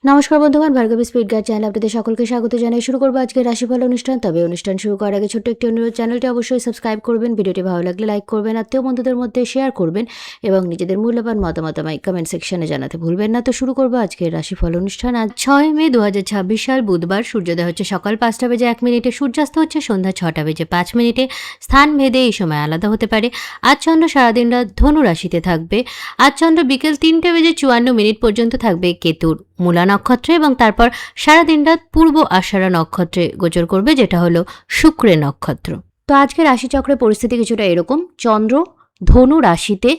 নমস্কার বন্ধুগণ, Bhargavi speed guide channel আপনাদের সকলকে স্বাগত জানাই। শুরু করবো আজকের রাশিফল অনুষ্ঠান। তবে অনুষ্ঠান শুরু করার আগে ছোট্ট একটি অনুরোধ, চ্যানেলটি অবশ্যই সাবস্ক্রাইব করবেন, ভিডিওটি ভালো লাগলে লাইক করবেন, আত্মীয় বন্ধুদের মধ্যে শেয়ার করবেন এবং নিজেদের মূল্যবান মতামত আমায় কমেন্ট সেকশনে জানাতে ভুলবেন না। তো শুরু করবো আজকের রাশিফল অনুষ্ঠান। আজ 6 মে 2026 সাল বুধবার। সূর্যোদয় হচ্ছে সকাল 5টা বেজে 1 মিনিটে, সূর্যাস্ত হচ্ছে সন্ধ্যা 6টা বেজে 5 মিনিটে। স্থান ভেদে এই সময় আলাদা হতে পারে। আজ চন্দ্র সারাদিন রাত ধনু রাশিতে থাকবে। আজ চন্দ্র বিকেল 3টা বেজে 54 মিনিট পর্যন্ত থাকবে কেতুর মূলা নক্ষত্রে এবং তারপর সারাদিন রাত পূর্ব আষাঢ়া নক্ষত্রে গোচর করবে, যেটা হলো শুক্রের নক্ষত্র। তো আজকে রাশিচক্রের পরিস্থিতি কিছুটা এরকম। চন্দ্র ধনু রাশিতে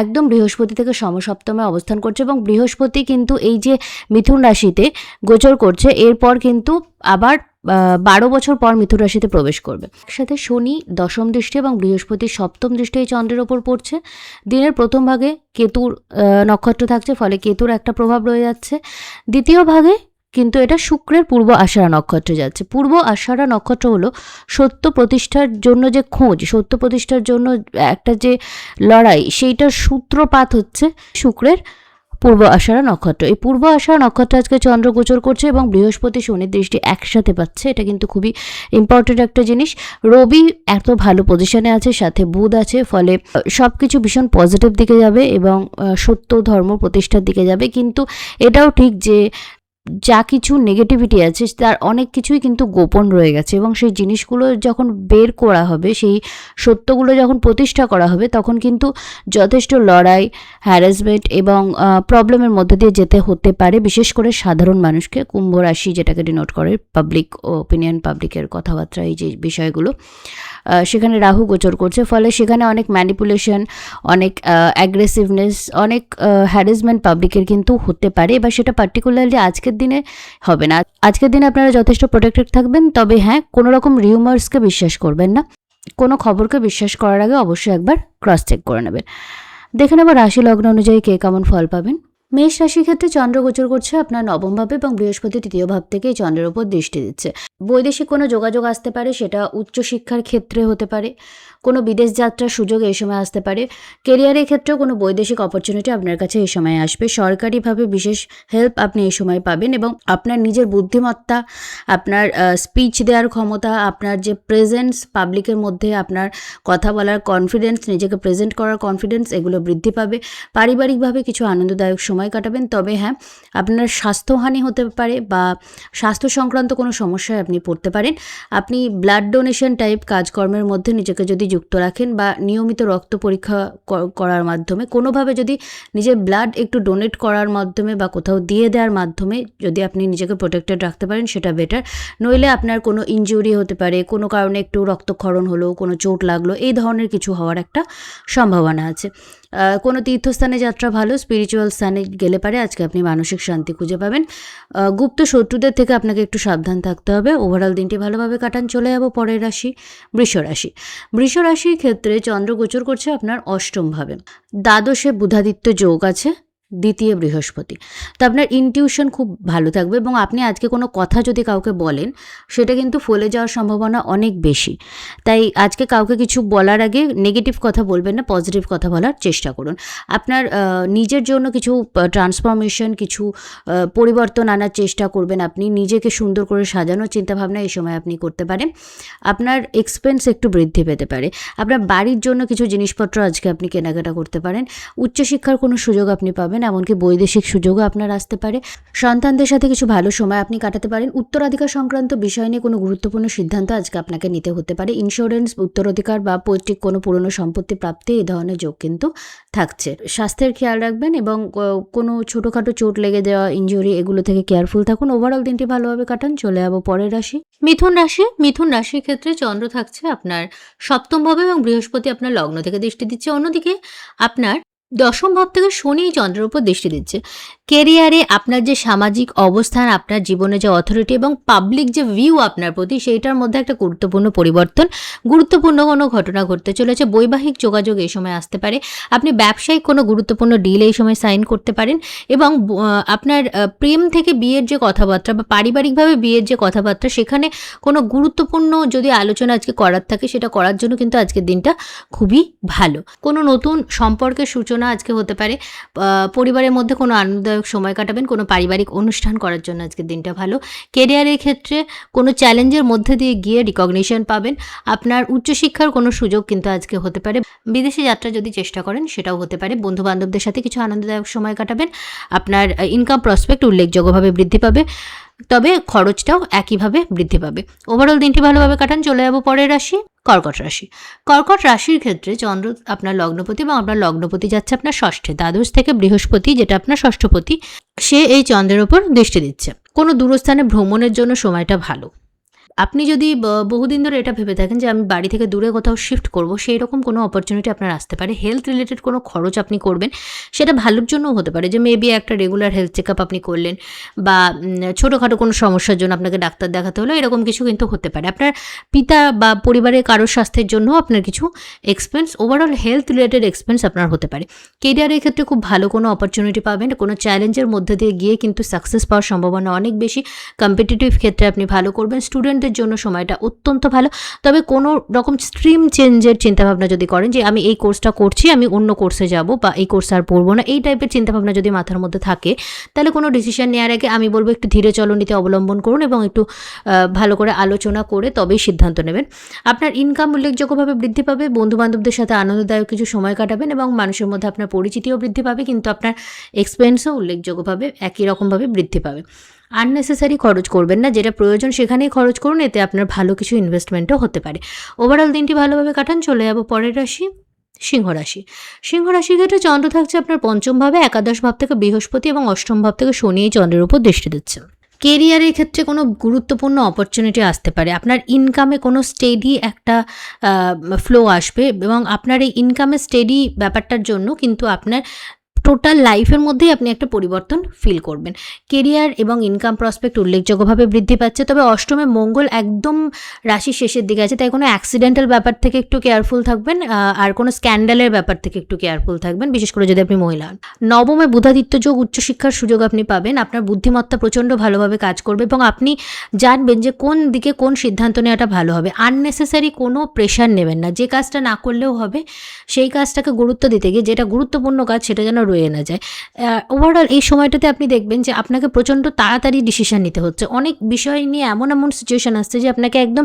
একদম বৃহস্পতি থেকে সমসপ্তমে অবস্থান করছে এবং বৃহস্পতি কিন্তু এই যে মিথুন রাশিতে গোচর করছে, এরপর কিন্তু আবার 12 বছর পর মিথুন রাশিতে প্রবেশ করবে। একসাথে শনি দশম দৃষ্টি এবং বৃহস্পতির সপ্তম দৃষ্টি এই চন্দ্রের ওপর পড়ছে। দিনের প্রথম ভাগে কেতুর নক্ষত্র থাকছে, ফলে কেতুর একটা প্রভাব রয়ে যাচ্ছে। দ্বিতীয় ভাগে কিন্তু এটা শুক্রের পূর্ব আষাঢ়া নক্ষত্রে যাচ্ছে। পূর্ব আষাঢ়া নক্ষত্র হলো সত্য প্রতিষ্ঠার জন্য যে খোঁজ, সত্য প্রতিষ্ঠার জন্য একটা যে লড়াই, সেইটার সূত্রপাত হচ্ছে শুক্রের পূর্ব আষাঢ়া নক্ষত্র। এই পূর্ব আষাঢ়া নক্ষত্র আজকে চন্দ্র গোচর করছে এবং বৃহস্পতি শনির দৃষ্টি একসাথে পাচ্ছে। এটা কিন্তু খুবই ইম্পর্টেন্ট একটা জিনিস। রবি এত ভালো পজিশনে আছে, সাথে বুধ আছে, ফলে সব কিছু ভীষণ পজিটিভ দিকে যাবে এবং সত্য ধর্ম প্রতিষ্ঠার দিকে যাবে। কিন্তু এটাও ঠিক যে যা কিছু নেগেটিভিটি আছে তার অনেক কিছুই কিন্তু গোপন রয়ে গেছে এবং সেই জিনিসগুলো যখন বের করা হবে, সেই সত্যগুলো যখন প্রতিষ্ঠা করা হবে, তখন কিন্তু যথেষ্ট লড়াই, হ্যারাসমেন্ট এবং প্রবলেমের মধ্যে দিয়ে যেতে হতে পারে, বিশেষ করে সাধারণ মানুষকে। কুম্ভ রাশি যেটাকে ডিনোট করে পাবলিক ওপিনিয়ন, পাবলিকের কথাবার্তা, এই যে বিষয়গুলো, সেখানে রাহু গোচর করছে, ফলে সেখানে অনেক ম্যানিপুলেশন, অনেক অ্যাগ্রেসিভনেস, অনেক হ্যারাসমেন্ট পাবলিকের কিন্তু হতে পারে। এবার সেটা পার্টিকুলারলি আজকের দিনে হবে না। আজকের দিনে আপনারা যথেষ্ট প্রোটেক্টেড থাকবেন। তবে হ্যাঁ, কোনো রকম রিউমার্সকে বিশ্বাস করবেন না। কোনো খবরকে বিশ্বাস করার আগে অবশ্যই একবার ক্রস চেক করে নেবেন। দেখে নেব রাশি লগ্ন অনুযায়ী কে কেমন ফল পাবেন। মেষ রাশির ক্ষেত্রে চন্দ্র গোচর করছে আপনার নবম ভাবে এবং বৃহস্পতি তৃতীয় ভাব থেকে চন্দ্রের ওপর দৃষ্টি দিচ্ছে। বৈদেশিক কোনো যোগাযোগ আসতে পারে, সেটা উচ্চশিক্ষার ক্ষেত্রে হতে পারে, কোনো বিদেশ যাত্রার সুযোগ এই সময় আসতে পারে। কেরিয়ারের ক্ষেত্রেও কোনো বৈদেশিক অপরচুনিটি আপনার কাছে এই সময় আসবে। সরকারিভাবে বিশেষ হেল্প আপনি এই সময় পাবেন এবং আপনার নিজের বুদ্ধিমত্তা, আপনার স্পিচ দেওয়ার ক্ষমতা, আপনার যে প্রেজেন্স পাবলিকের মধ্যে, আপনার কথা বলার কনফিডেন্স, নিজেকে প্রেজেন্ট করার কনফিডেন্স, এগুলো বৃদ্ধি পাবে। পারিবারিকভাবে কিছু আনন্দদায়ক সময় কাটাবেন। তবে হ্যাঁ, আপনার স্বাস্থ্যহানি হতে পারে বা স্বাস্থ্য সংক্রান্ত কোনো সমস্যায় আপনি পড়তে পারেন। আপনি ব্লাড ডোনেশন টাইপ কাজকর্মের মধ্যে নিজেকে যদি যুক্ত রাখেন বা নিয়মিত রক্ত পরীক্ষা করার মাধ্যমে, কোনোভাবে যদি নিজের ব্লাড একটু ডোনেট করার মাধ্যমে বা কোথাও দিয়ে দেওয়ার মাধ্যমে যদি আপনি নিজেকে প্রোটেক্টেড রাখতে পারেন, সেটা বেটার। নইলে আপনার কোনো ইনজুরি হতে পারে, কোনো কারণে একটু রক্তক্ষরণ হলো, কোনো চোট লাগলো, এই ধরনের কিছু হওয়ার একটা সম্ভাবনা আছে। কোনো তীর্থস্থানে যাত্রা ভালো, স্পিরিচুয়াল স্থানে গেলে পারে আজকে আপনি মানসিক শান্তি খুঁজে পাবেন। গুপ্ত শত্রুদের থেকে আপনাকে একটু সাবধান থাকতে হবে। ওভারঅল দিনটি ভালোভাবে কাটান। চলে যাব পরের রাশি, বৃষ রাশি। বৃষ রাশির ক্ষেত্রে চন্দ্র গোচর করছে আপনার অষ্টম ভাবে। দ্বাদশে বুধাদিত্য যোগ আছে, দ্বিতীয় বৃহস্পতি। তো আপনার ইনটিউশন খুব ভালো থাকবে এবং আপনি আজকে কোনো কথা যদি কাউকে বলেন, সেটা কিন্তু ফলে যাওয়ার সম্ভাবনা অনেক বেশি। তাই আজকে কাউকে কিছু বলার আগে নেগেটিভ কথা বলবেন না, পজিটিভ কথা বলার চেষ্টা করুন। আপনার নিজের জন্য কিছু ট্রান্সফরমেশন, কিছু পরিবর্তন আনার চেষ্টা করবেন। আপনি নিজেকে সুন্দর করে সাজানোর চিন্তাভাবনা এই সময় আপনি করতে পারেন। আপনার এক্সপেন্স একটু বৃদ্ধি পেতে পারে। আপনার বাড়ির জন্য কিছু জিনিসপত্র আজকে আপনি কেনাকাটা করতে পারেন। উচ্চশিক্ষার কোনো সুযোগ আপনি পাবেন, এমনকি বৈদেশিক সুযোগও আপনার আসতে পারে। সন্তানদের সাথে কিছু ভালো সময় আপনি কাটাতে পারেন। উত্তরাধিকার সংক্রান্ত বিষয় নিয়ে কোনো গুরুত্বপূর্ণ সিদ্ধান্ত আজকে আপনাকে নিতে হতে পারে। ইন্স্যুরেন্স, উত্তরাধিকার বা পৈতৃক কোনো পুরনো সম্পত্তি প্রাপ্তি, এই ধরনের যোগ কিন্তু থাকছে। স্বাস্থ্যের খেয়াল রাখবেন এবং কোনো ছোটোখাটো চোট লেগে যাওয়া, ইনজুরি, এগুলো থেকে কেয়ারফুল থাকুন। ওভারঅল দিনটি ভালোভাবে কাটান। চলে যাবো পরের রাশি, মিথুন রাশি। মিথুন রাশির ক্ষেত্রে চন্দ্র থাকছে আপনার সপ্তম ভাবে এবং বৃহস্পতি আপনার লগ্ন থেকে দৃষ্টি দিচ্ছে। অন্যদিকে আপনার দশম ভাব থেকে শনি চন্দ্রের উপর দৃষ্টি দিচ্ছে। কেরিয়ারে আপনার যে সামাজিক অবস্থান, আপনার জীবনে যে অথরিটি এবং পাবলিক যে ভিউ আপনার প্রতি, সেইটার মধ্যে একটা গুরুত্বপূর্ণ পরিবর্তন, গুরুত্বপূর্ণ কোনো ঘটনা ঘটতে চলেছে। বৈবাহিক যোগাযোগ এই সময় আসতে পারে। আপনি ব্যবসায়িক কোনো গুরুত্বপূর্ণ ডিল এই সময় সাইন করতে পারেন এবং আপনার প্রেম থেকে বিয়ের যে কথাবার্তা বা পারিবারিকভাবে বিয়ের যে কথাবার্তা, সেখানে কোনো গুরুত্বপূর্ণ যদি আলোচনা আজকে করার থাকে, সেটা করার জন্য কিন্তু আজকের দিনটা খুবই ভালো। কোনো নতুন সম্পর্কের সূচনা আজকে হতে পারে। পরিবারের মধ্যে কোনো আনন্দদায়ক আনন্দদায়ক সময় কাটাবেন, কোনো পারিবারিক অনুষ্ঠান করার জন্য আজকের দিনটা ভালো। কেরিয়ারের ক্ষেত্রে কোনো চ্যালেঞ্জের মধ্যে দিয়ে গিয়ে রিকগনিশন পাবেন। আপনার উচ্চশিক্ষার কোনো সুযোগ কিন্তু আজকে হতে পারে। বিদেশে যাত্রা যদি চেষ্টা করেন সেটাও হতে পারে। বন্ধুবান্ধবদের সাথে কিছু আনন্দদায়ক সময় কাটাবেন। আপনার ইনকাম প্রসপেক্ট উল্লেখযোগ্যভাবে বৃদ্ধি পাবে, তবে খরচটাও একইভাবে বৃদ্ধি পাবে। ওভারঅল দিনটি ভালোভাবে কাটান। চলে যাবো পরের রাশি, কর্কট রাশি। কর্কট রাশির ক্ষেত্রে চন্দ্র আপনার লগ্নপতি এবং আপনার লগ্নপতি যাচ্ছে আপনার ষষ্ঠে। দ্বাদশ থেকে বৃহস্পতি, যেটা আপনার ষষ্ঠপতি, সে এই চন্দ্রের ওপর দৃষ্টি দিচ্ছে। কোনো দূরস্থানে ভ্রমণের জন্য সময়টা ভালো। আপনি যদি বহুদিন ধরে এটা ভেবে থাকেন যে আমি বাড়ি থেকে দূরে কোথাও শিফট করব, সেই রকম কোনো অপরচুনিটি আপনার আসতে পারে। হেলথ রিলেটেড কোনো খরচ আপনি করবেন, সেটা ভালোর জন্যও হতে পারে, যে মেবি একটা রেগুলার হেলথ চেক আপ আপনি করলেন, বা ছোটোখাটো কোনো সমস্যার জন্য আপনাকে ডাক্তার দেখাতে হলো, এরকম কিছু কিন্তু হতে পারে। আপনার পিতা বা পরিবারের কারোর স্বাস্থ্যের জন্যও আপনার কিছু expense, overall health related expense আপনার হতে পারে। কেরিয়ারের ক্ষেত্রে খুব ভালো কোনো অপরচুনিটি পাবেন। কোনো চ্যালেঞ্জের মধ্যে দিয়ে গিয়ে কিন্তু সাকসেস পাওয়ার সম্ভাবনা অনেক বেশি। কম্পিটিটিভ ক্ষেত্রে আপনি ভালো করবেন। স্টুডেন্টদের জন্য সময়টা অত্যন্ত ভালো। তবে কোনো রকম স্ট্রিম চেঞ্জের চিন্তাভাবনা যদি করেন, যে আমি এই কোর্সটা করছি, আমি অন্য কোর্সে যাব, বা এই কোর্স আর পড়বো না, এই টাইপের চিন্তাভাবনা যদি মাথার মধ্যে থাকে, তাহলে কোনো ডিসিশন নেওয়ার আগে আমি বলবো একটু ধীরে চলনীতি অবলম্বন করুন এবং একটু ভালো করে আলোচনা করে তবেই সিদ্ধান্ত নেবেন। আপনার ইনকাম উল্লেখযোগ্যভাবে বৃদ্ধি পাবে। বন্ধুবান্ধবদের সাথে আনন্দদায়ক কিছু সময় কাটাবেন এবং মানুষের মধ্যে আপনার পরিচিতিও বৃদ্ধি পাবে, কিন্তু আপনার এক্সপেন্সও উল্লেখযোগ্যভাবে একই রকমভাবে বৃদ্ধি পাবে। আননেসেসারি খরচ করবেন না, যেটা প্রয়োজন সেখানেই খরচ করুন, এতে আপনার ভালো কিছু ইনভেস্টমেন্টও হতে পারে। ওভারঅল দিনটি ভালোভাবে কাটান। চলে যাব পরের রাশি, সিংহ রাশি। সিংহ রাশির ক্ষেত্রে চন্দ্র থাকছে আপনার পঞ্চম ভাবে, একাদশ ভাব থেকে বৃহস্পতি এবং অষ্টম ভাব থেকে শনি এই চন্দ্রের উপর দৃষ্টি দিচ্ছে। কেরিয়ারের ক্ষেত্রে কোনো গুরুত্বপূর্ণ অপরচুনিটি আসতে পারে। আপনার ইনকামে কোনো স্টেডি একটা ফ্লো আসবে এবং আপনার এই ইনকামের স্টেডি ব্যাপারটার জন্য কিন্তু আপনার টোটাল লাইফের মধ্যেই আপনি একটা পরিবর্তন ফিল করবেন। কেরিয়ার এবং ইনকাম প্রসপেক্ট উল্লেখযোগ্যভাবে বৃদ্ধি পাচ্ছে। তবে অষ্টমে মঙ্গল একদম রাশির শেষের দিকে আছে, তাই কোনো অ্যাক্সিডেন্টাল ব্যাপার থেকে একটু কেয়ারফুল থাকবেন, আর কোনো স্ক্যান্ডালের ব্যাপার থেকে একটু কেয়ারফুল থাকবেন, বিশেষ করে যদি আপনি মহিলা হন। নবমে বুধাদিত্য যোগ, উচ্চশিক্ষার সুযোগ আপনি পাবেন। আপনার বুদ্ধিমত্তা প্রচণ্ড ভালোভাবে কাজ করবে এবং আপনি জানবেন যে কোন দিকে কোন সিদ্ধান্ত নেওয়াটা ভালো হবে। আননেসেসারি কোনো প্রেশার নেবেন না। যে কাজটা না করলেও হবে, সেই কাজটাকে গুরুত্ব দিতে গিয়ে যেটা গুরুত্বপূর্ণ কাজ সেটা যেন রয়ে না যায়। ওভারঅল এই সময়টাতে আপনি দেখবেন যে আপনাকে প্রচণ্ড তাড়াতাড়ি ডিসিশন নিতে হচ্ছে। অনেক বিষয় নিয়ে এমন সিচুয়েশন আসছে যে আপনাকে একদম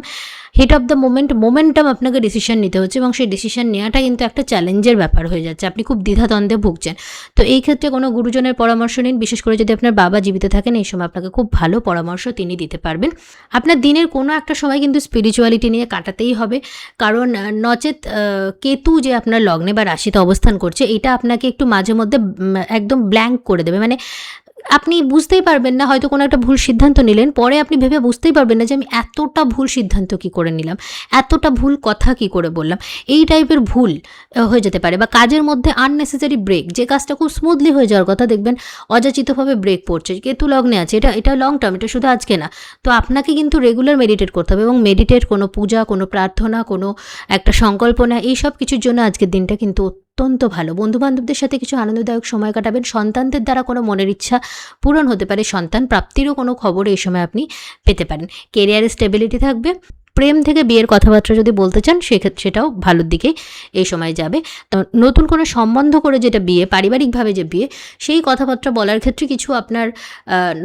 হিট অফ দ্য মোমেন্টাম আপনাকে ডিসিশন নিতে হচ্ছে, এবং সেই ডিসিশন নেওয়াটা কিন্তু একটা চ্যালেঞ্জের ব্যাপার হয়ে যাচ্ছে। আপনি খুব দ্বিধাদ্বন্দ্বে ভুগছেন। তো এই ক্ষেত্রে কোনো গুরুজনের পরামর্শ নিন, বিশেষ করে যদি আপনার বাবা জীবিত থাকেন, এই সময় আপনাকে খুব ভালো পরামর্শ তিনি দিতে পারবেন। আপনার দিনের কোনো একটা সময় কিন্তু স্পিরিচুয়ালিটি নিয়ে কাটাতেই হবে, কারণ নচেত কেতু যে আপনার লগ্নে বা রাশিতে অবস্থান করছে, এটা আপনাকে একটু মাঝে মধ্যে একদম ব্ল্যাঙ্ক করে দেবে। মানে আপনি বুঝতেই পারবেন না, হয়তো কোনো একটা ভুল সিদ্ধান্ত নিলেন, পরে আপনি ভেবে বুঝতেই পারবেন না যে আমি এতটা ভুল সিদ্ধান্ত কী করে নিলাম, এতটা ভুল কথা কী করে বললাম। এই টাইপের ভুল হয়ে যেতে পারে। বা কাজের মধ্যে আননেসেসারি ব্রেক, যে কাজটা খুব স্মুথলি হয়ে যাওয়ার কথা, দেখবেন অযাচিতভাবে ব্রেক পড়ছে। কেতু লগ্নে আছে, এটা লং টার্ম, এটা শুধু আজকে না। তো আপনাকে কিন্তু রেগুলার মেডিটেট করতে হবে, এবং মেডিটেট, কোনো পূজা, কোনো প্রার্থনা, কোনো একটা সংকল্পনা, এই সব কিছুর জন্য আজকের দিনটা কিন্তু অত্যন্ত ভালো। বন্ধুবান্ধবদের সাথে কিছু আনন্দদায়ক সময় কাটাবেন। সন্তানদের দ্বারা কোনো মনের ইচ্ছা পূরণ হতে পারে। সন্তান প্রাপ্তিরও কোনো খবর এই সময় আপনি পেতে পারেন। কেরিয়ারে স্টেবিলিটি থাকবে। প্রেম থেকে বিয়ের কথাবার্তা যদি বলতে চান, সেক্ষেত্রে সেটাও ভালোর দিকে এই সময় যাবে। তো নতুন কোনো সম্বন্ধ করে যেটা বিয়ে, পারিবারিকভাবে যে বিয়ে, সেই কথাবার্তা বলার ক্ষেত্রে কিছু আপনার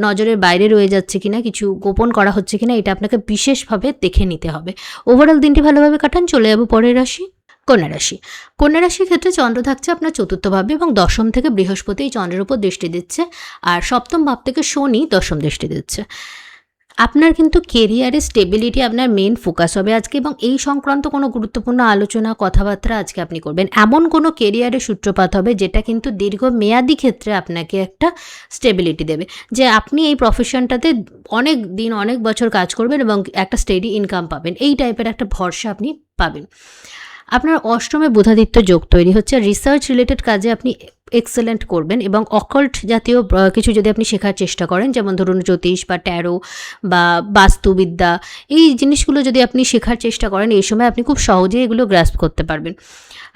নজরের বাইরে রয়ে যাচ্ছে কিনা, কিছু গোপন করা হচ্ছে কিনা, এটা আপনাকে বিশেষভাবে দেখে নিতে হবে। ওভারঅল দিনটি ভালোভাবে কাটান। চলে যাব পরের রাশি, কন্যা রাশি। কন্যা রাশির ক্ষেত্রে চন্দ্র থাকছে আপনার চতুর্থ ভাবে এবং দশম থেকে বৃহস্পতি এই চন্দ্রের উপর দৃষ্টি দিচ্ছে, আর সপ্তম ভাব থেকে শনি দশম দৃষ্টি দিচ্ছে। আপনার কিন্তু কেরিয়ারে স্টেবিলিটি আপনার মেন ফোকাস হবে আজকে, এবং এই সংক্রান্ত কোনো গুরুত্বপূর্ণ আলোচনা, কথাবার্তা আজকে আপনি করবেন। এমন কোনো কেরিয়ারের সূত্রপাত হবে যেটা কিন্তু দীর্ঘ মেয়াদি ক্ষেত্রে আপনাকে একটা স্টেবিলিটি দেবে, যে আপনি এই প্রফেশনটাতে অনেক দিন, অনেক বছর কাজ করবেন এবং একটা স্টেডি ইনকাম পাবেন। এই টাইপের একটা ভরসা আপনি পাবেন। আপনার অষ্টমে বুধাদিত্য যোগ তৈরি হচ্ছে। রিসার্চ রিলেটেড কাজে আপনি এক্সেলেন্ট করবেন, এবং অকাল্ট জাতীয় কিছু যদি আপনি শেখার চেষ্টা করেন, যেমন ধরুন জ্যোতিষ বা ট্যারো বা বাস্তুবিদ্যা, এই জিনিসগুলো যদি আপনি শেখার চেষ্টা করেন, এই সময় আপনি খুব সহজেই এগুলো গ্রাস্প করতে পারবেন।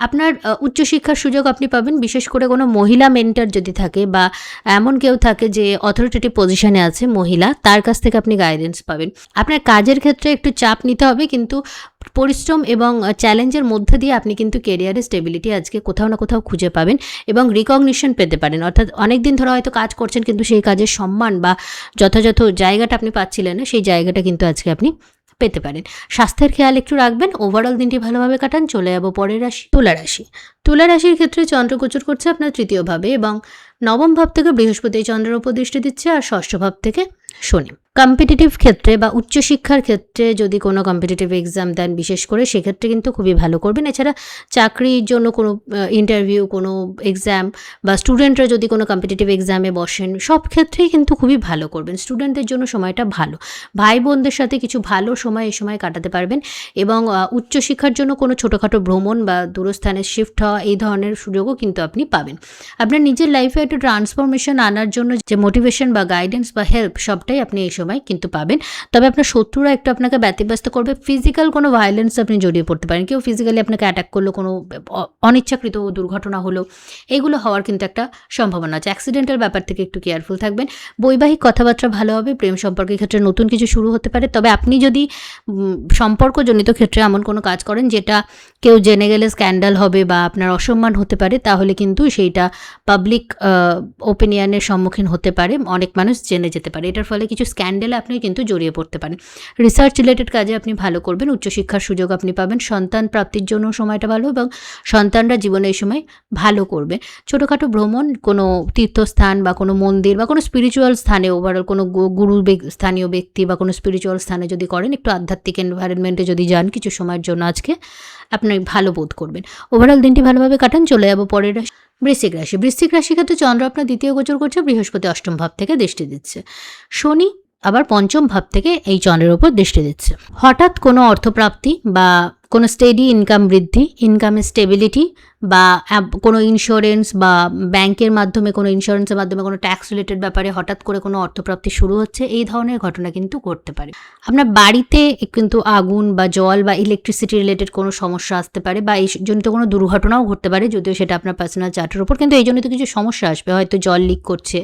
আপনার উচ্চশিক্ষার সুযোগ আপনি পাবেন, বিশেষ করে কোনো মহিলা মেন্টর যদি থাকে, বা এমন কেউ থাকে যে অথরিটেটিভ পজিশনে আছে মহিলা, তার কাছ থেকে আপনি গাইডেন্স পাবেন। আপনার কাজের ক্ষেত্রে একটু চাপ নিতে হবে, কিন্তু পরিশ্রম এবং চ্যালেঞ্জের মধ্যে দিয়ে আপনি কিন্তু কেরিয়ারে স্টেবিলিটি আজকে কোথাও না কোথাও খুঁজে পাবেন এবং রিকগনিশন পেতে পারেন। অর্থাৎ অনেক দিন ধরে হয়তো কাজ করছেন কিন্তু সেই কাজের সম্মান বা যথাযথ জায়গাটা আপনি পাচ্ছিলেন না, সেই জায়গাটা কিন্তু আজকে আপনি পেতে পারেন। স্বাস্থ্যের খেয়াল একটু রাখবেন। ওভারঅল দিনটি ভালোভাবে কাটান। চলে যাবো পরের রাশি, তুলা রাশি। তুলা রাশির ক্ষেত্রে চন্দ্র গোচর করছে আপনার তৃতীয় ভাবে এবং নবম ভাব থেকে বৃহস্পতি চন্দ্রের উপর দৃষ্টি দিচ্ছে আর ষষ্ঠ ভাব থেকে শনি। কম্পিটিটিভ ক্ষেত্রে বা উচ্চশিক্ষার ক্ষেত্রে যদি কোনো কম্পিটিটিভ এক্সাম দেন বিশেষ করে, সেক্ষেত্রে কিন্তু খুবই ভালো করবেন। এছাড়া চাকরির জন্য কোনো ইন্টারভিউ, কোনো এক্সাম বা স্টুডেন্টরা যদি কোনো কম্পিটিটিভ এক্সামে বসেন, সব ক্ষেত্রেই কিন্তু খুবই ভালো করবেন। স্টুডেন্টদের জন্য সময়টা ভালো। ভাই বোনদের সাথে কিছু ভালো সময় এই সময় কাটাতে পারবেন এবং উচ্চশিক্ষার জন্য কোনো ছোটোখাটো ভ্রমণ বা দূরস্থানে শিফট হওয়া এই ধরনের সুযোগও কিন্তু আপনি পাবেন। আপনার নিজের লাইফে একটা ট্রান্সফরমেশন আনার জন্য যে মোটিভেশন বা গাইডেন্স বা হেল্প সবটাই আপনি এই সময় কিন্তু পাবেন। তবে আপনার শত্রুরা একটু আপনাকে ব্যতিব্যস্ত করবে। ফিজিক্যাল কোনো ভায়োলেন্স আপনি জড়িয়ে পড়তে পারেন। কেউ ফিজিক্যালি আপনাকে অ্যাটাক করলো, কোনো অনিচ্ছাকৃত দুর্ঘটনা হলো, এগুলো হওয়ার কিন্তু একটা সম্ভাবনা আছে। অ্যাক্সিডেন্টাল ব্যাপার থেকে একটু কেয়ারফুল থাকবেন। বৈবাহিক কথাবার্তা ভালো হবে। প্রেম সম্পর্কের ক্ষেত্রে নতুন কিছু শুরু হতে পারে। তবে আপনি যদি সম্পর্কজনিত ক্ষেত্রে এমন কোনো কাজ করেন যেটা কেউ জেনে গেলে স্ক্যান্ডাল হবে বা আপনার অসম্মান হতে পারে, তাহলে কিন্তু সেইটা পাবলিক ওপিনিয়নের সম্মুখীন হতে পারে, অনেক মানুষ জেনে যেতে পারে। এটার ফলে কিছু স্ক্যান্ডালে আপনি কিন্তু জড়িয়ে পড়তে পারেন। রিসার্চ রিলেটেড কাজে আপনি ভালো করবেন। উচ্চশিক্ষার সুযোগ আপনি পাবেন। সন্তান প্রাপ্তির জন্য সময়টা ভালো এবং সন্তানরা জীবনে এই সময় ভালো করবে। ছোটোখাটো ভ্রমণ, কোনো তীর্থস্থান বা কোনো মন্দির বা কোনো স্পিরিচুয়াল স্থানে, ওভারঅল কোনো গুরু স্থানীয় ব্যক্তি বা কোনো স্পিরিচুয়াল স্থানে যদি করেন, একটু আধ্যাত্মিক এনভায়রনমেন্টে যদি যান কিছু সময়ের জন্য, আজকে আপনি ভালো বোধ করবেন। ওভারঅল দিনটি ভালোভাবে কাটান। চলে যাবো পরের রাশি, বৃশ্চিক রাশি। বৃশ্চিক রাশির ক্ষেত্রে চন্দ্র আপনার দ্বিতীয় গোচর করছে, বৃহস্পতি অষ্টম ভাব থেকে দৃষ্টি দিচ্ছে, শনি আবার পঞ্চম ভাব থেকে এই চন্দ্রের উপর দৃষ্টি দিচ্ছে। হঠাৎ কোনো অর্থপ্রাপ্তি বা কোনো স্টেডি ইনকাম বৃদ্ধি, ইনকামের স্টেবিলিটি বা কোনো ইন্স্যুরেন্স বা ব্যাংকের মাধ্যমে, কোনো ইন্স্যুরেন্সের মাধ্যমে কোনো ট্যাক্স রিলেটেড ব্যাপারে হঠাৎ করে কোনো অর্থপ্রাপ্তি শুরু হচ্ছে, এই ধরনের ঘটনা কিন্তু ঘটতে পারে। আপনার বাড়িতে কিন্তু আগুন বা জল বা ইলেকট্রিসিটি রিলেটেড কোনো সমস্যা আসতে পারে বা এই জনিত কোনো দুর্ঘটনাও ঘটতে পারে, যদিও সেটা আপনার পার্সোনাল চার্টের উপর, কিন্তু এই জন্য তো কিছু সমস্যা আসবে। হয়তো জল লিক করছে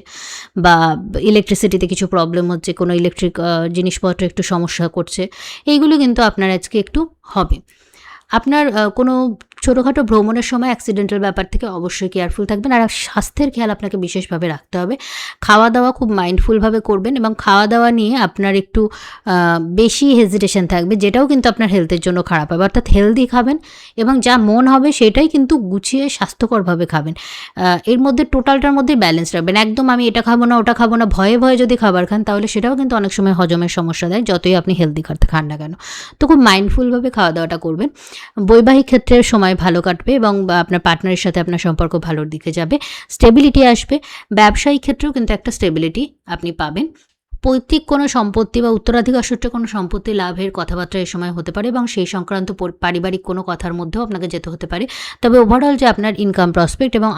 বা ইলেকট্রিসিটিতে কিছু প্রবলেম হচ্ছে, কোনো ইলেকট্রিক জিনিসপত্র একটু সমস্যা করছে, এইগুলো কিন্তু আপনার আজকে একটু হবে। আপনার কোনো ছোটোখাটো ভ্রমণের সময় অ্যাক্সিডেন্টাল ব্যাপার থেকে অবশ্যই কেয়ারফুল থাকবেন। আর স্বাস্থ্যের খেয়াল আপনাকে বিশেষভাবে রাখতে হবে। খাওয়া দাওয়া খুব মাইন্ডফুলভাবে করবেন এবং খাওয়া দাওয়া নিয়ে আপনার একটু বেশি হেজিটেশন থাকবে, যেটাও কিন্তু আপনার হেলথের জন্য খারাপ হবে। অর্থাৎ হেলদি খাবেন এবং যা মন হবে সেটাই কিন্তু গুছিয়ে স্বাস্থ্যকরভাবে খাবেন। এর মধ্যে টোটালটার মধ্যে ব্যালেন্স রাখবেন। একদম আমি এটা খাবো না, ওটা খাবো না, ভয়ে ভয়ে যদি খাবার খান, তাহলে সেটাও কিন্তু অনেক সময় হজমের সমস্যা দেয়, যতই আপনি হেলদি খান না কেন। তো খুব মাইন্ডফুলভাবে খাওয়া দাওয়াটা করবেন। বৈবাহিক ক্ষেত্রের সময় ভালো কাটবে এবং আপনার পার্টনারের সাথে আপনার সম্পর্ক ভালোর দিকে যাবে, স্টেবিলিটি আসবে। ব্যবসায়িক ক্ষেত্রেও কিন্তু একটা স্টেবিলিটি আপনি পাবেন। পৈতৃক কোনো সম্পত্তি বা উত্তরাধিকার সূত্রে কোনো সম্পত্তি লাভের কথাবার্তা এই সময় হতে পারে এবং সেই সংক্রান্ত পারিবারিক কোনো কথার মধ্যেও আপনাকে যেতে হতে পারে। তবে ওভারঅল যে আপনার ইনকাম প্রসপেক্ট এবং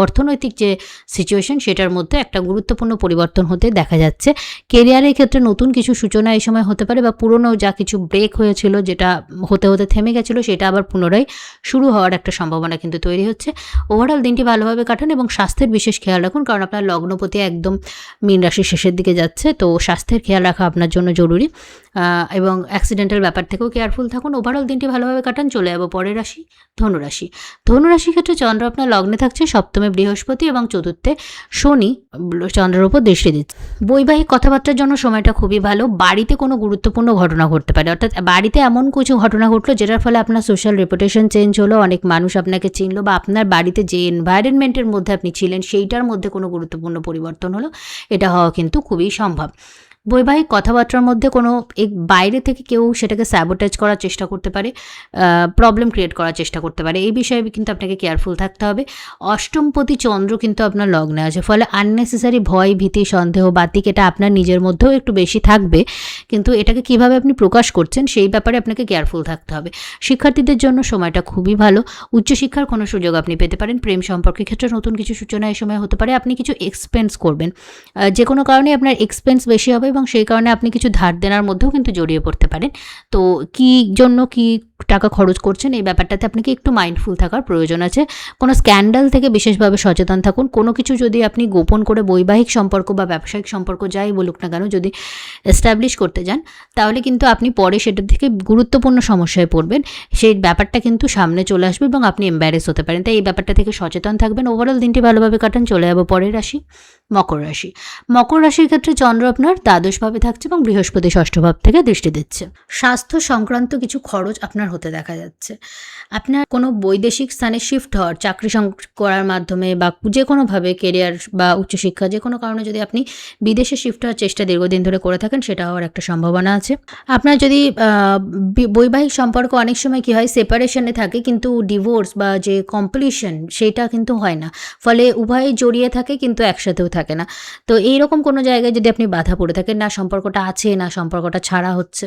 অর্থনৈতিক যে সিচুয়েশন, সেটার মধ্যে একটা গুরুত্বপূর্ণ পরিবর্তন হতে দেখা যাচ্ছে। কেরিয়ারের ক্ষেত্রে নতুন কিছু সূচনা এই সময় হতে পারে বা পুরনো যা কিছু ব্রেক হয়েছিল, যেটা হতে হতে থেমে গেছিলো, সেটা আবার পুনরায় শুরু হওয়ার একটা সম্ভাবনা কিন্তু তৈরি হচ্ছে। ওভারঅল দিনটি ভালোভাবে কাটান এবং স্বাস্থ্যের বিশেষ খেয়াল রাখুন, কারণ আপনার লগ্নপতি একদম মীন রাশির শেষের দিকে যাচ্ছে, তো স্বাস্থ্যের খেয়াল রাখা আপনার জন্য জরুরি এবং অ্যাক্সিডেন্টাল ব্যাপার থেকেও কেয়ারফুল থাকুন। ওভারঅল দিনটি ভালোভাবে কাটান। চলে যাবো পরের রাশি, ধনুরাশি। ধনুরাশির ক্ষেত্রে চন্দ্র আপনার লগ্নে থাকছে, সপ্তমে বৃহস্পতি এবং চতুর্থে শনি চন্দ্রের উপর দৃষ্টি দিচ্ছে। বৈবাহিক কথাবার্তার জন্য সময়টা খুবই ভালো। বাড়িতে কোনো গুরুত্বপূর্ণ ঘটনা ঘটতে পারে, অর্থাৎ বাড়িতে এমন কিছু ঘটনা ঘটলো যেটার ফলে আপনার সোশ্যাল রেপুটেশন চেঞ্জ হলো, অনেক মানুষ আপনাকে চিনলো বা আপনার বাড়িতে যে এনভায়রনমেন্টের মধ্যে আপনি ছিলেন সেইটার মধ্যে কোনো গুরুত্বপূর্ণ পরিবর্তন হলো, এটা হওয়া কিন্তু খুবই সম্ভব। বৈবাহিক কথাবার্তার মধ্যে কোনো বাইরে থেকে কেউ সেটাকে স্যাবোটেজ করার চেষ্টা করতে পারে, প্রবলেম ক্রিয়েট করার চেষ্টা করতে পারে, এই বিষয়ে কিন্তু আপনাকে কেয়ারফুল থাকতে হবে। অষ্টমপতি চন্দ্র কিন্তু আপনার লগ্নে আছে, ফলে আননেসেসারি ভয়, ভীতি, সন্দেহ, বাতিক এটা আপনার নিজের মধ্যেও একটু বেশি থাকবে, কিন্তু এটাকে কিভাবে আপনি প্রকাশ করছেন সেই ব্যাপারে আপনাকে কেয়ারফুল থাকতে হবে। শিক্ষার্থীদের জন্য সময়টা খুবই ভালো। উচ্চশিক্ষার কোনো সুযোগ আপনি পেতে পারেন। প্রেম সম্পর্কের ক্ষেত্রে নতুন কিছু সূচনা এই সময় হতে পারে। আপনি কিছু এক্সপেন্স করবেন, যে কোনো কারণে আপনার এক্সপেন্স বেশি হবে এবং সেই কারণে আপনি কিছু ধার দেনার মধ্যেও কিন্তু জড়িয়ে পড়তে পারেন। তো কী জন্য কী টাকা খরচ করছেন এই ব্যাপারটাতে আপনাকে একটু মাইন্ডফুল থাকার প্রয়োজন আছে। কোনো স্ক্যান্ডাল থেকে বিশেষভাবে সচেতন থাকুন। কোনো কিছু যদি আপনি গোপন করে বৈবাহিক সম্পর্ক বা ব্যবসায়িক সম্পর্ক যাই বলুক না কেন যদি এস্টাবলিশ করতে যান, তাহলে কিন্তু আপনি পরে সেটা থেকে গুরুত্বপূর্ণ সমস্যায় পড়বেন। সেই ব্যাপারটা কিন্তু সামনে চলে আসবে এবং আপনি এম্বারেস হতে পারেন। তাই এই ব্যাপারটা থেকে সচেতন থাকবেন। ওভারঅল দিনটি ভালোভাবে কাটান। চলে যাবো পরের রাশি, মকর রাশি। মকর রাশির ক্ষেত্রে চন্দ্র আপনার দ্বাদশভাবে থাকছে এবং বৃহস্পতি ষষ্ঠ ভাব থেকে দৃষ্টি দিচ্ছে। স্বাস্থ্য সংক্রান্ত কিছু খরচ আপনার হতে দেখা যাচ্ছে। আপনার কোনো বৈদেশিক স্থানে শিফট হওয়ার, চাকরি করার মাধ্যমে বা যে কোনোভাবে কেরিয়ার বা উচ্চশিক্ষা যে কোনো কারণে যদি আপনি বিদেশে শিফট হওয়ার চেষ্টা দীর্ঘদিন ধরে করে থাকেন, সেটা হওয়ার একটা সম্ভাবনা আছে। আপনার যদি বৈবাহিক সম্পর্ক অনেক সময় কী হয়, সেপারেশনে থাকে কিন্তু ডিভোর্স বা যে কমপ্লিশন সেটা কিন্তু হয় না, ফলে উভয়ে জড়িয়ে থাকে কিন্তু একসাথেও থাকে না। তো এইরকম কোনো জায়গায় যদি আপনি বাধা পড়ে থাকেন, না সম্পর্কটা আছে না সম্পর্কটা ছাড়া হচ্ছে,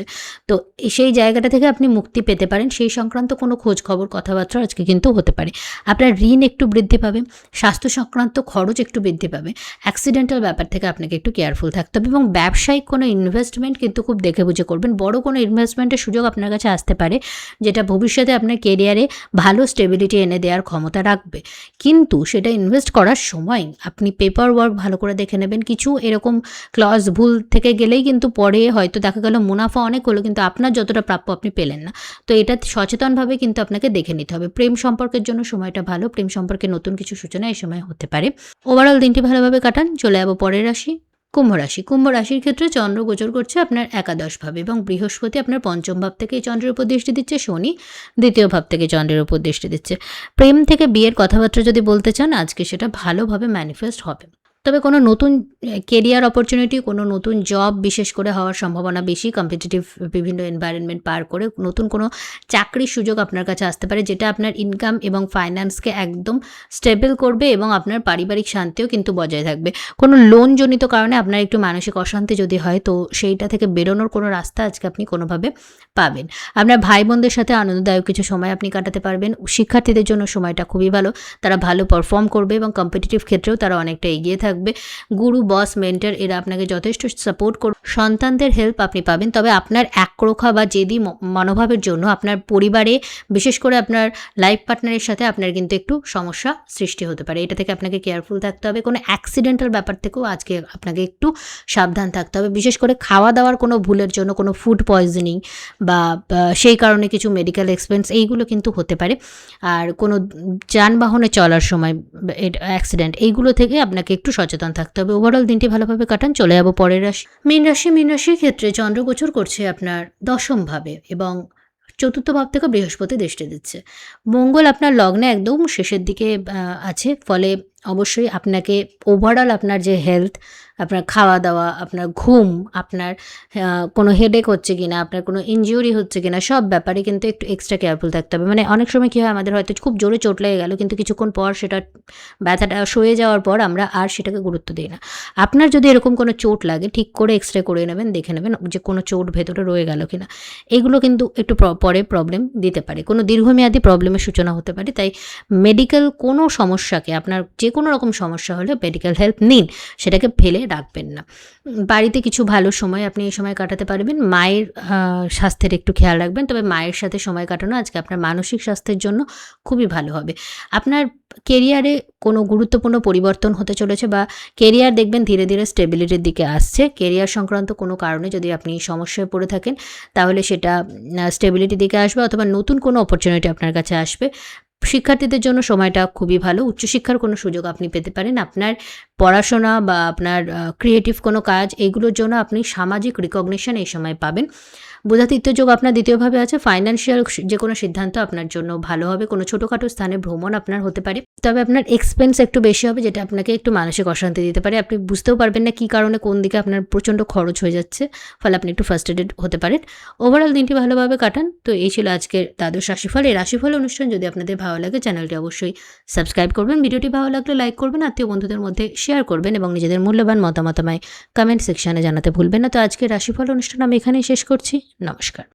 তো সেই জায়গাটা থেকে আপনি মুক্তি পেতে পারেন। সেই সংক্রান্ত কোনো খোঁজ খবর কথাবার্তা আজকে কিন্তু হতে পারে। আপনার ঋণ একটু বৃদ্ধি পাবে, স্বাস্থ্য সংক্রান্ত খরচ একটু বৃদ্ধি পাবে, অ্যাক্সিডেন্টাল ব্যাপার থেকে আপনাকে একটু কেয়ারফুল থাকতে হবে এবং ব্যবসায়িক কোনো ইনভেস্টমেন্ট কিন্তু খুব দেখে বুঝে করবেন। বড় কোনো ইনভেস্টমেন্টের সুযোগ আপনার কাছে আসতে পারে, যেটা ভবিষ্যতে আপনার কেরিয়ারে ভালো স্টেবিলিটি এনে দেওয়ার ক্ষমতা রাখবে। কিন্তু সেটা ইনভেস্ট করার সময় আপনি পেপার ওয়ার্ক ভালো করে দেখে নেবেন। কিছু এরকম ক্লজ ভুল থেকে গেলেই কিন্তু পরে হয়তো দেখা গেল মুনাফা অনেক হলো কিন্তু আপনার যতটা প্রাপ্য আপনি পেলেন না। তো এটা সচেতনভাবে কিন্তু আপনাকে দেখে নিতে হবে। প্রেম সম্পর্কের জন্য সময়টা ভালো, প্রেম সম্পর্কে নতুন কিছু সূচনা এই সময় হতে পারে। ওভারঅল দিনটি ভালোভাবে কাটান। চলে যাবো পরের রাশি, কুম্ভ রাশি। কুম্ভ রাশির ক্ষেত্রে চন্দ্র গোচর করছে আপনার একাদশ ভাবে এবং বৃহস্পতি আপনার পঞ্চম ভাব থেকে চন্দ্রের উপর দৃষ্টি দিচ্ছে, শনি দ্বিতীয় ভাব থেকে চন্দ্রের উপর দৃষ্টি দিচ্ছে। প্রেম থেকে বিয়ের কথাবার্তা যদি বলতে চান, আজকে সেটা ভালোভাবে ম্যানিফেস্ট হবে। তবে কোনো নতুন কেরিয়ার অপরচুনিটি, কোনো নতুন জব বিশেষ করে হওয়ার সম্ভাবনা বেশি। কম্পিটিটিভ বিভিন্ন এনভায়রনমেন্ট পার করে নতুন কোনো চাকরির সুযোগ আপনার কাছে আসতে পারে, যেটা আপনার ইনকাম এবং ফাইন্যান্সকে একদম স্টেবল করবে এবং আপনার পারিবারিক শান্তিও কিন্তু বজায় থাকবে। কোনো লোনজনিত কারণে আপনার একটু মানসিক অশান্তি যদি হয়, তো সেইটা থেকে বেরোনোর কোনো রাস্তা আজকে আপনি কোনোভাবে পাবেন। আপনার ভাই বোনদের সাথে আনন্দদায়ক কিছু সময় আপনি কাটাতে পারবেন। শিক্ষার্থীদের জন্য সময়টা খুবই ভালো, তারা ভালো পারফর্ম করবে এবং কম্পিটিটিভ ক্ষেত্রেও তারা অনেকটা এগিয়ে থাকবে। গুরু, বস, মেন্টর এরা আপনাকে যথেষ্ট সাপোর্ট করবে। সন্তানদের হেল্প আপনি পাবেন। তবে আপনার একরোখা বা জেদি মনোভাবের জন্য আপনার পরিবারে, বিশেষ করে আপনার লাইফ পার্টনারের সাথে আপনার কিন্তু একটু সমস্যা সৃষ্টি হতে পারে। এটা থেকে আপনাকে কেয়ারফুল থাকতে হবে। কোনো অ্যাক্সিডেন্টাল ব্যাপার থেকেও আজকে আপনাকে একটু সাবধান থাকতে হবে। বিশেষ করে খাওয়া দাওয়ার কোনো ভুলের জন্য, কোনো ফুড পয়জনিং বা সেই কারণে কিছু মেডিকেল এক্সপেন্স এইগুলো কিন্তু হতে পারে। আর কোনো যানবাহনে চলার সময় অ্যাক্সিডেন্ট এইগুলো থেকে আপনাকে একটু সচেতন থাকতে হবে। ওভারঅল দিনটি ভালোভাবে কাটান। চলে যাবো পরের রাশি, মীন রাশি। মীন রাশির ক্ষেত্রে চন্দ্র গোচর করছে আপনার দশম ভাবে এবং চতুর্থ ভাব থেকে বৃহস্পতি দৃষ্টি দিচ্ছে। মঙ্গল আপনার লগ্নে একদম শেষের দিকে আছে, ফলে অবশ্যই আপনাকে ওভারঅল আপনার যে হেলথ, আপনার খাওয়া দাওয়া, আপনার ঘুম, আপনার কোনো হেডেক হচ্ছে কিনা, আপনার কোনো ইনজিউরি হচ্ছে কিনা, সব ব্যাপারে কিন্তু একটু এক্সট্রা কেয়ারফুল থাকতে হবে। মানে অনেক সময় কী হয়, আমাদের হয়তো খুব জোরে চোট লেগে গেল কিন্তু কিছুক্ষণ পর সেটা ব্যথাটা সয়ে যাওয়ার পর আমরা আর সেটাকে গুরুত্ব দিই না। আপনার যদি এরকম কোনো চোট লাগে, ঠিক করে এক্সরে করে নেবেন, দেখে নেবেন যে কোনো চোট ভেতরে রয়ে গেল কিনা। এগুলো কিন্তু একটু পরে প্রবলেম দিতে পারে, কোনো দীর্ঘমেয়াদী প্রবলেমের সূচনা হতে পারে। তাই মেডিকেল কোনো সমস্যাকে, আপনার যে কোনো রকম সমস্যা হলে মেডিকেল হেল্প নিন, সেটাকে ফেলে রাখবেন না। বাড়িতে কিছু ভালো সময় আপনি এই সময় কাটাতে পারবেন। মায়ের স্বাস্থ্যের একটু খেয়াল রাখবেন। তবে মায়ের সাথে সময় কাটানো আজকে আপনার মানসিক স্বাস্থ্যের জন্য খুবই ভালো হবে। আপনার কেরিয়ারে কোনো গুরুত্বপূর্ণ পরিবর্তন হতে চলেছে বা কেরিয়ার দেখবেন ধীরে ধীরে স্টেবিলিটির দিকে আসছে। কেরিয়ার সংক্রান্ত কোনো কারণে যদি আপনি সমস্যায় পড়ে থাকেন, তাহলে সেটা স্টেবিলিটির দিকে আসবে অথবা নতুন কোনো অপরচুনিটি আপনার কাছে আসবে। শিক্ষার্থীদের জন্য সময়টা খুবই ভালো। উচ্চশিক্ষার কোনো সুযোগ আপনি পেতে পারেন। আপনার পড়াশোনা বা আপনার ক্রিয়েটিভ কোনো কাজ, এইগুলোর জন্য আপনি সামাজিক রিকগনিশন এই সময় পাবেন। বুধাতীত্য যোগ আপনার দ্বিতীয়ভাবে আছে। ফাইন্যান্সিয়াল যে কোনো সিদ্ধান্ত আপনার জন্য ভালো হবে। কোনো ছোটোখাটো স্থানে ভ্রমণ আপনার হতে পারে। তবে আপনার এক্সপেন্স একটু বেশি হবে, যেটা আপনাকে একটু মানসিক অশান্তি দিতে পারে। আপনি বুঝতেও পারবেন না কী কারণে কোন দিকে আপনার প্রচণ্ড খরচ হয়ে যাচ্ছে, ফলে আপনি একটু ফার্স্ট্রেটেড হতে পারেন। ওভারঅল দিনটি ভালোভাবে কাটান। তো এই ছিল আজকের দ্বাদশ রাশিফল। এই রাশিফল অনুষ্ঠান যদি আপনাদের ভালো লাগে, চ্যানেলটি অবশ্যই সাবস্ক্রাইব করবেন। ভিডিওটি ভালো লাগলে লাইক করবেন, আত্মীয় বন্ধুদের মধ্যে শেয়ার করবেন এবং নিজেদের মূল্যবান মতামত আমায় কমেন্ট সেকশানে জানাতে ভুলবেন না। তো আজকের রাশিফল অনুষ্ঠান আমি এখানেই শেষ করছি। নমস্কার।